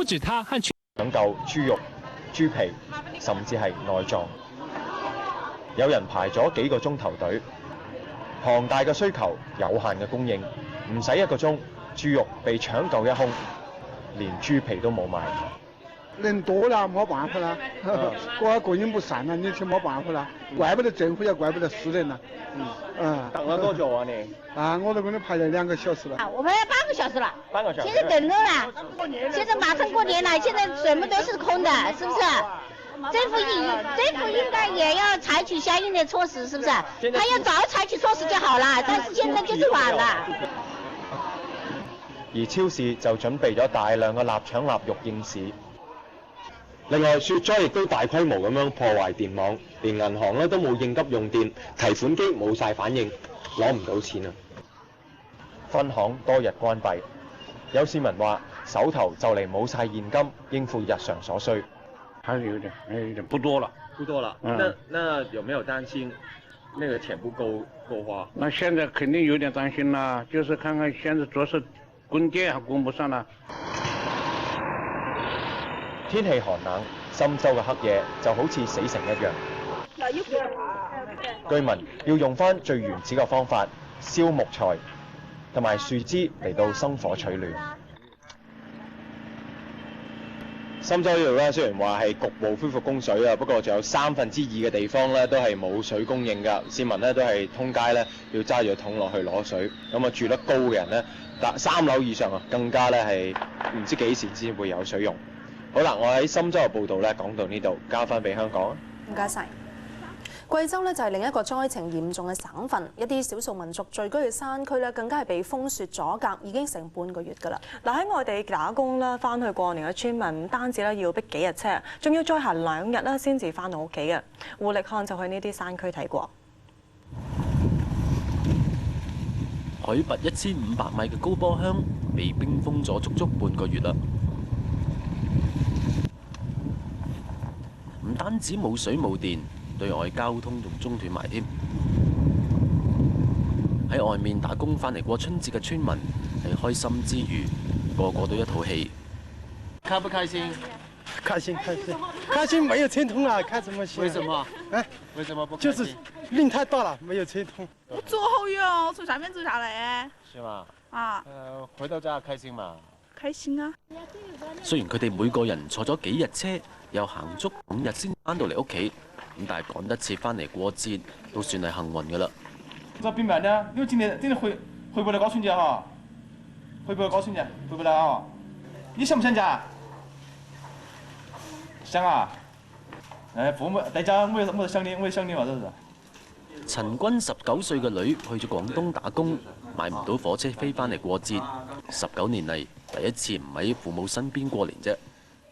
不止他和搶救豬肉、豬皮，甚至係內臟。有人排咗幾個鐘頭隊，龐大嘅需求，有限嘅供應，唔使1個鐘，豬肉被搶購一空，連豬皮都冇賣。人多了沒辦法了，供應不善了，你就沒辦法了，怪不得政府也怪不得私人了。等了多久啊你？我都跟你排了2個小時了。我排了8個小時了。半個小時。現在等着了，現在馬上過年了，現在什麼都是空的，是不是？政府應該也要採取相應的措施，是不是？他要早採取措施就好了，但是現在就是晚了。而超市就準備咗大量嘅臘腸臘肉應市。另外，雪災亦都大規模咁樣破壞電網，連銀行咧都冇應急用電，提款機冇晒反應，攞唔到錢啊！分行多日關閉，有市民話手頭就嚟冇晒現金應付日常所需。還是有點不多了。不多了。那有沒有擔心那個錢不夠花？那現在肯定有點擔心啦，就是看看現在主要是供電還供不上啦。天氣寒冷，深州嘅黑夜就好似死城一樣。居民要用返最原始嘅方法，燒木材同埋樹枝嚟到生火取暖。深州呢度咧，雖然話係局部恢復供水啊，不過仲有2/3嘅地方咧都係冇水供應㗎。市民咧都係通街咧要揸住桶落去攞水。咁啊住得高嘅人咧，3樓以上啊，更加咧係唔知幾時先會有水用。好啦，我喺深州嘅報道咧講到呢度，交翻俾香港啊。唔該晒。貴州咧就係另一個災情嚴重嘅省份，一啲少數民族聚居嘅山區咧，更加係被風雪阻隔，已經成半個月㗎啦。嗱，喺外地打工啦，翻去過年嘅村民唔單止咧要逼幾日車，仲要再行2日啦先至翻到屋企嘅。胡力漢就去呢啲山區睇過。海拔1500米嘅高坡鄉被冰封咗足足半個月啦。唔單止冇水冇電，對外交通仲中斷埋添。喺外面打工翻嚟過春節嘅村民係開心之餘，個個都一套戲。開不開心？開心，開心沒有車通啊，開什麼心？為什麼？為什麼不開心？就是林太大了，沒有車通。我坐好遠哦，我從下面走下來。是嗎？啊。回到家開心嘛？開心啊！雖然佢哋每個人坐咗幾日車，又行足5日先翻到嚟屋企，咁但係趕得切翻嚟過節，都算係幸運㗎啦。這比慢點，因為今年回不來過春節哈，回不來過春節，回不來啊！你想唔想家？想啊！父母在家，我也想你，我也想你嘛，這是。陳君19歲嘅女去咗廣東打工，買唔到火車飛翻嚟過節，19年嚟第一次唔喺父母身邊過年啫。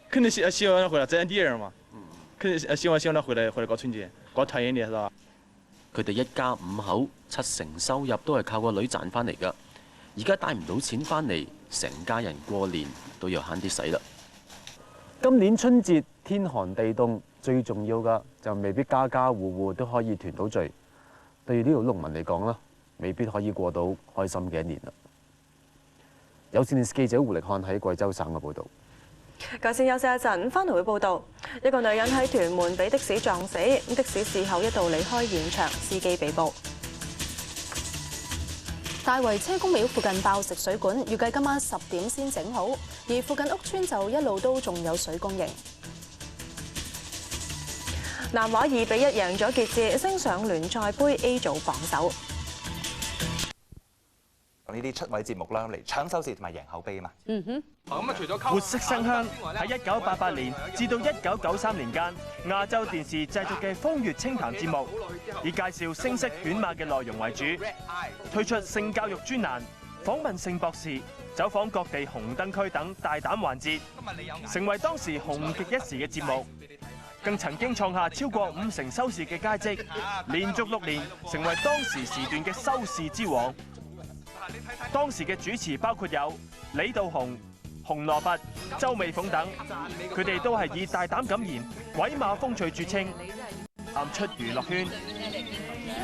肯定希望他回來，這樣第二嘛。肯定希望他回來過春節，過團圓年是吧？佢哋一家5口，7成收入都係靠個女賺翻嚟㗎。而家帶唔到錢翻嚟，成家人過年都要慳啲使啦。今年春節天寒地凍，最重要嘅就未必家家戶戶都可以團到聚。對於呢度農民嚟講啦，未必可以過到開心嘅一年啦。有線電視記者胡力漢喺貴州省嘅報導。舊先休息一陣，翻嚟會報道，一個女人喺屯門被的士撞死，的士事後一度離開現場，司機被捕。大圍車公廟附近爆食水管，預計今晚10點先整好，而附近屋村就一路都仲有水供應。南華2-1贏咗傑志，升上聯賽杯 A 組榜首。呢啲出位節目啦，嚟搶收視同埋贏口碑啊嘛。活色生香喺1988年至到1993年間，亞洲電視製作嘅風月清談節目，以介紹聲色犬馬嘅內容為主，推出性教育專欄、訪問性博士、走訪各地紅燈區等大膽環節，成為當時紅極一時嘅節目。更曾經創下超過5成收視嘅佳績，連續6年成為當時時段嘅收視之王。當時嘅主持包括有李道雄、紅蘿蔔、周美鳳等，佢哋都係以大膽敢言、鬼馬風趣著稱，踏出娛樂圈。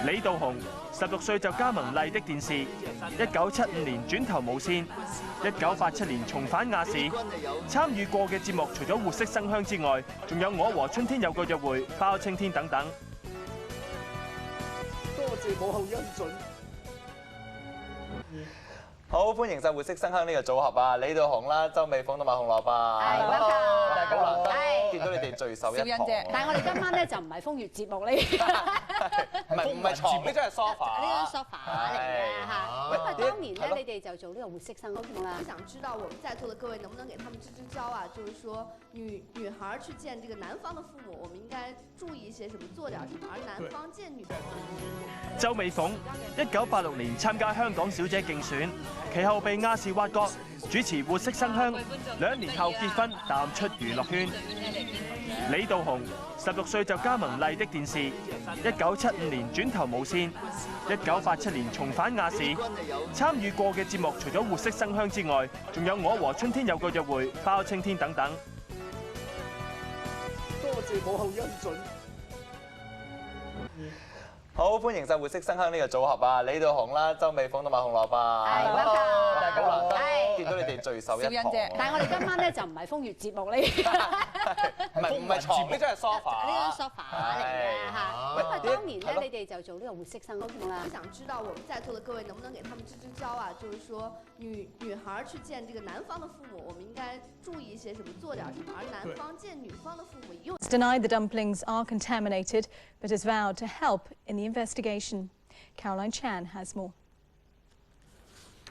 李道雄16歲就加盟麗的電視，1975年轉投無線，1987年重返亞視。參與過嘅節目除咗活色生香之外，仲有我和春天有個約會、包青天等等。多謝母后恩准。好，歡迎晒活色生香呢個組合啊！李道雄啦、周美鳳同埋紅蘿蔔。Hello， 大家好。見到你哋聚首一堂。但係我哋今晚咧就唔係風月節目嚟。唔係床，呢張係 sofa。呢張 sofa 嚟嘅嚇。因為當年咧，你哋就做呢個活色生香啦。想知道我們在座的各位能不能給他們支支招啊？就是說女孩去見這個男方的父母，我們應該注意一些什麼，做點什麼，而男方見女方。周美鳳1986年參加香港小姐競選，其後被亞視挖角，主持活色生香，2年後結婚，淡出娛樂圈。李道雄16歲就加盟麗的電視，1975年轉投無線，1987年重返亞視。參與過嘅節目除咗活色生香之外，仲有我和春天有個約會、包青天等等。多謝母后恩准。好，歡迎晒活色生香呢個組合啊！李道雄啦、周美鳳同埋紅蘿蔔。Hello， 大家好。見到你哋聚首一堂。但係我哋今晚咧就唔係風月節目嚟。唔係床，呢張係 sofa。呢張 sofa 嚟嘅嚇。因為當年咧，你哋就做呢個活色生香啦。想知道我們在座的各位能不能給他們支支招啊？就是說女孩去見這個男方的父母，我們應該注意一些什麼，做點什麼，而男方見女方的父母用。Denied the dumplings are contaminated, but has vowed to help in the investigation. Caroline Chan has more.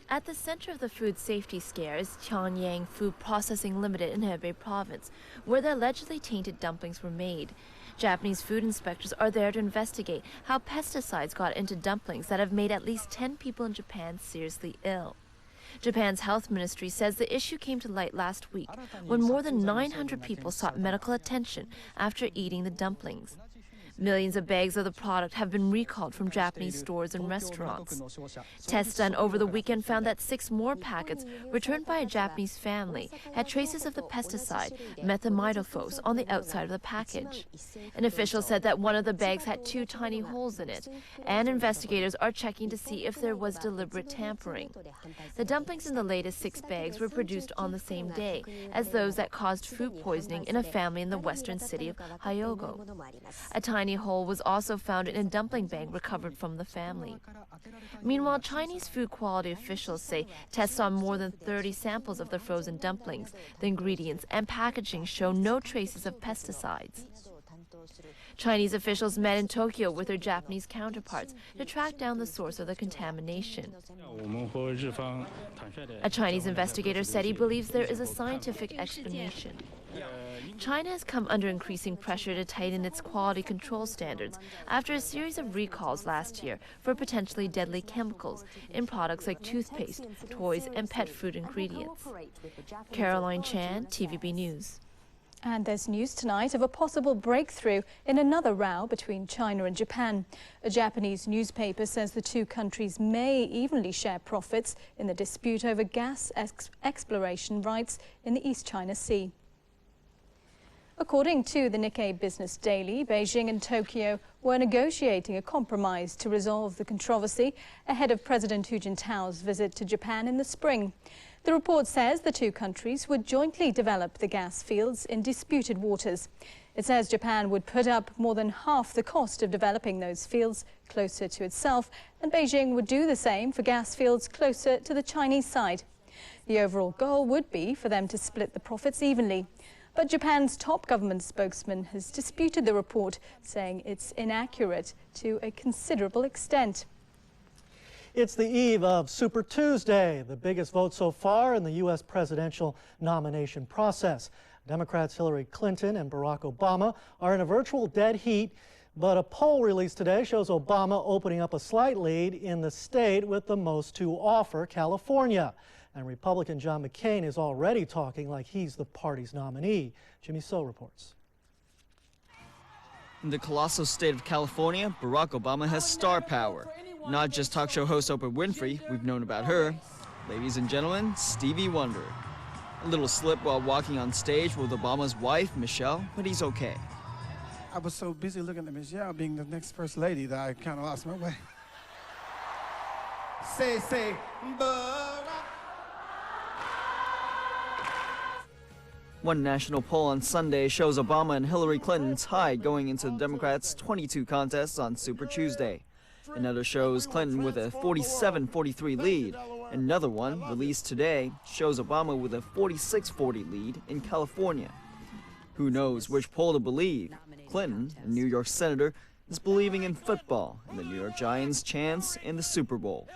At the center of the food safety scare is Pyongyang Food Processing Limited in Hebei Province, where the allegedly tainted dumplings were made. Japanese food inspectors are there to investigate how pesticides got into dumplings that have made at least 10 people in Japan seriously ill. Japan's health ministry says the issue came to light last week when more than 900 people sought medical attention after eating the dumplings. Millions of bags of the product have been recalled from Japanese stores and restaurants. Tests done over the weekend found that 6 more packets returned by a Japanese family had traces of the pesticide methimidofos on the outside of the package. An official said that one of the bags had 2 tiny holes in it, and investigators are checking to see if there was deliberate tampering. The dumplings in the latest 6 bags were produced on the same day as those that caused food poisoning in a family in the western city of Hyogo. A tiny hole was also found in a dumpling bag recovered from the family. Meanwhile, Chinese food quality officials say tests on more than 30 samples of the frozen dumplings, the ingredients and packaging show no traces of pesticides. Chinese officials met in Tokyo with their Japanese counterparts to track down the source of the contamination. A Chinese investigator said he believes there is a scientific explanation. China has come under increasing pressure to tighten its quality control standards after a series of recalls last year for potentially deadly chemicals in products like toothpaste, toys, and pet food ingredients. Caroline Chan, TVB News. And there's news tonight of a possible breakthrough in another row between China and Japan. A Japanese newspaper says the two countries may evenly share profits in the dispute over gas exploration rights in the East China Sea. According to the Nikkei Business Daily, Beijing and Tokyo were negotiating a compromise to resolve the controversy ahead of President Hu Jintao's visit to Japan in the spring. The report says the two countries would jointly develop the gas fields in disputed waters. It says Japan would put up more than half the cost of developing those fields closer to itself, and Beijing would do the same for gas fields closer to the Chinese side. The overall goal would be for them to split the profits evenly. But Japan's top government spokesman has disputed the report, saying it's inaccurate to a considerable extent. It's the eve of Super Tuesday, the biggest vote so far in the U.S. presidential nomination process. Democrats Hillary Clinton and Barack Obama are in a virtual dead heat, but a poll released today shows Obama opening up a slight lead in the state with the most to offer, California. And Republican John McCain is already talking like he's the party's nominee. Jimmy So reports. In the colossal state of California, Barack Obama has star power. Not just talk show host Oprah Winfrey, we've known about her. Ladies and gentlemen, Stevie Wonder. A little slip while walking on stage with Obama's wife, Michelle, but he's okay. I was so busy looking at Michelle being the next first lady that I kind of lost my way. One national poll on Sunday shows Obama and Hillary Clinton tied going into the Democrats' 22 contests on Super Tuesday. Another shows Clinton with a 47-43 lead. Another one, released today, shows Obama with a 46-40 lead in California. Who knows which poll to believe? Clinton, a New York senator, is believing in football and the New York Giants' chance in the Super Bowl.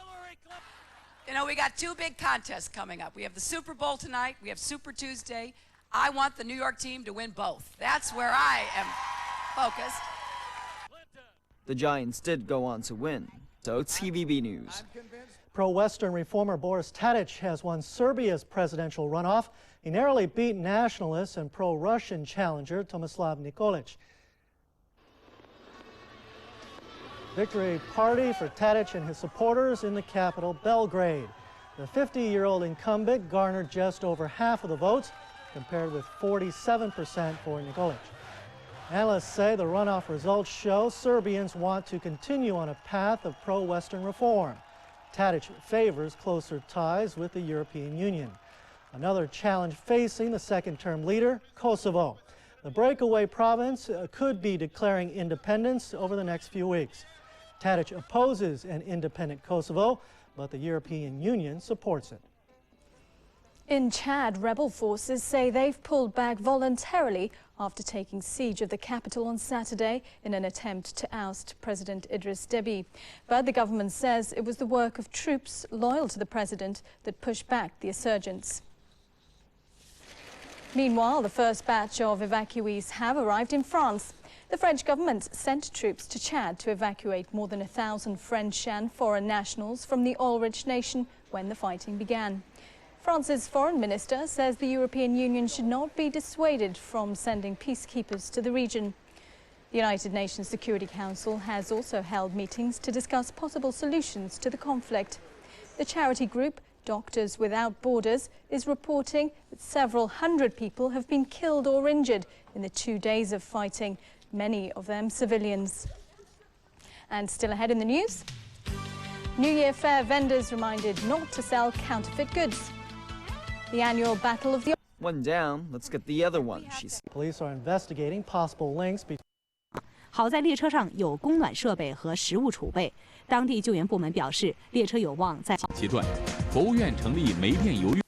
You know, we got two big contests coming up. We have the Super Bowl tonight. We have Super Tuesday. I want the New York team to win both. That's where I am focused. The Giants did go on to win. So TVB News. Pro-Western reformer Boris Tadic has won Serbia's presidential runoff. He narrowly beat nationalist and pro-Russian challenger Tomislav Nikolic. Victory party for Tadic and his supporters in the capital, Belgrade. The 50-year-old incumbent garnered just over half of the votes, compared with 47% for Nikolic. Analysts say the runoff results show Serbians want to continue on a path of pro-Western reform. Tadic favors closer ties with the European Union. Another challenge facing the second-term leader, Kosovo. The breakaway province could be declaring independence over the next few weeks. Tadic opposes an independent Kosovo, but the European Union supports it. In Chad, rebel forces say they've pulled back voluntarily after taking siege of the capital on Saturday in an attempt to oust President Idris Deby. But the government says it was the work of troops loyal to the president that pushed back the insurgents. Meanwhile, the first batch of evacuees have arrived in France. The French government sent troops to Chad to evacuate more than 1,000 French and foreign nationals from the oil-rich nation when the fighting began. France's foreign minister says the European Union should not be dissuaded from sending peacekeepers to the region. The United Nations Security Council has also held meetings to discuss possible solutions to the conflict. The charity group Doctors Without Borders is reporting that several hundred people have been killed or injured in the 2 days of fighting, many of them civilians. And still ahead in the news, New Year fair vendors reminded not to sell counterfeit goods. The annual Battle of the... One down, let's get the other one, she said. Police are investigating possible links between... 好在列车上有供暖设备和食物储备，当地救援部门表示，列车有望在。阶段，国务院成立煤电油运。